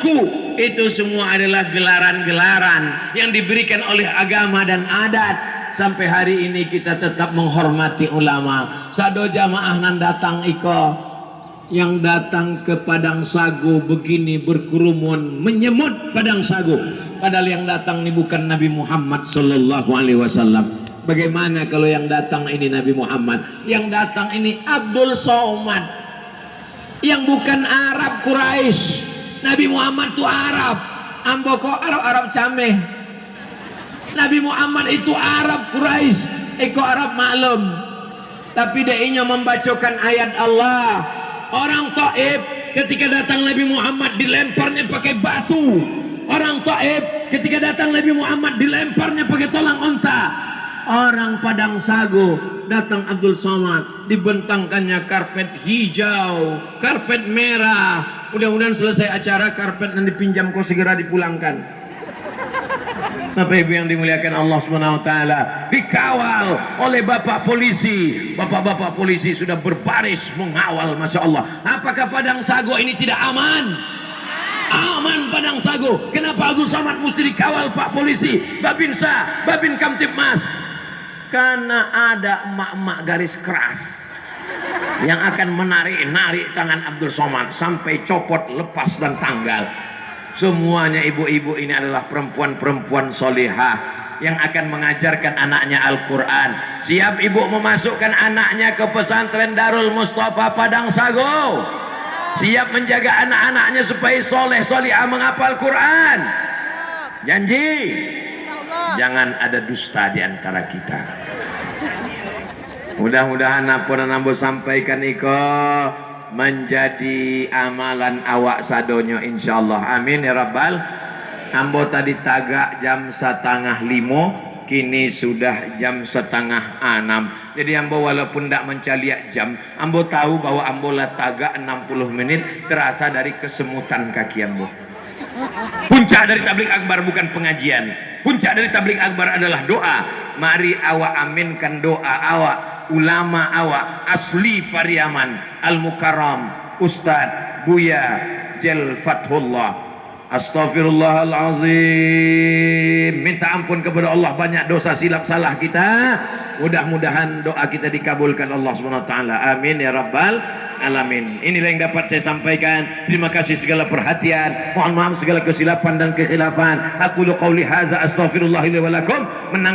suku, itu semua adalah gelaran-gelaran yang diberikan oleh agama dan adat. Sampai hari ini kita tetap menghormati ulama. Sado jamaah nan datang iko, yang datang ke Padang Sagu begini berkerumun menyemut Padang Sagu, padahal yang datang ini bukan Nabi Muhammad sallallahu alaihi wasallam. Bagaimana kalau yang datang ini Nabi Muhammad, yang datang ini Abdul Somad, yang bukan Arab Quraisy. Nabi Muhammad itu Arab, amboko Arab cameh. Nabi Muhammad itu Arab Quraisy, eko Arab maklum. Tapi dia membacakan ayat Allah. Orang Taif ketika datang Nabi Muhammad dilemparnya pakai batu. Orang Taif ketika datang Nabi Muhammad dilemparnya pakai tolang onta. Orang Padang Sagu datang Abdul Somad dibentangkannya karpet hijau, karpet merah. Mudah-mudahan selesai acara karpet yang dipinjam kau segera dipulangkan. Bapak Ibu yang dimuliakan Allah Subhanahu wa taala, dikawal oleh Bapak polisi. Bapak-bapak polisi sudah berbaris mengawal, Masya Allah. Apakah Padang Sagu ini tidak aman? Aman Padang Sagu. Kenapa Abdul Somad mesti dikawal Pak polisi, Babinsa, Babin Kamtipmas? Karena ada emak-emak garis keras yang akan menarik tangan Abdul Somad sampai copot, lepas dan tanggal. Semuanya ibu-ibu ini adalah perempuan-perempuan solihah yang akan mengajarkan anaknya Al-Quran. Siap ibu memasukkan anaknya ke pesantren Darul Mustafa Padang Sagu? Siap menjaga anak-anaknya supaya soleh solihah menghafal Quran? Janji? Jangan ada dusta di antara kita. Mudah-mudahan apa yang ambo sampaikan iko menjadi amalan awak sadonyo insyaallah, amin ya rabbal. Ambo tadi tagak jam 4:30, kini sudah jam 5:30. Jadi ambo walaupun tidak mencaliak jam, ambo tahu bahwa ambo lah tagak 60 menit terasa dari kesemutan kaki ambo. Puncak dari tabligh akbar bukan pengajian, puncak dari tabligh akbar adalah doa. Mari awak aminkan doa awak, ulama awak asli Pariaman Al-Mukarram Ustadz Buya Jel Fathullah. Astaghfirullahalazim, minta ampun kepada Allah banyak dosa silap salah kita. Mudah-mudahan doa kita dikabulkan Allah Subhanahu wa taala, amin ya rabbal alamin. Inilah yang dapat saya sampaikan. Terima kasih segala perhatian, mohon maaf segala kesilapan dan kekhilafan. Aku qauli hadza astaghfirullah li wa lakum.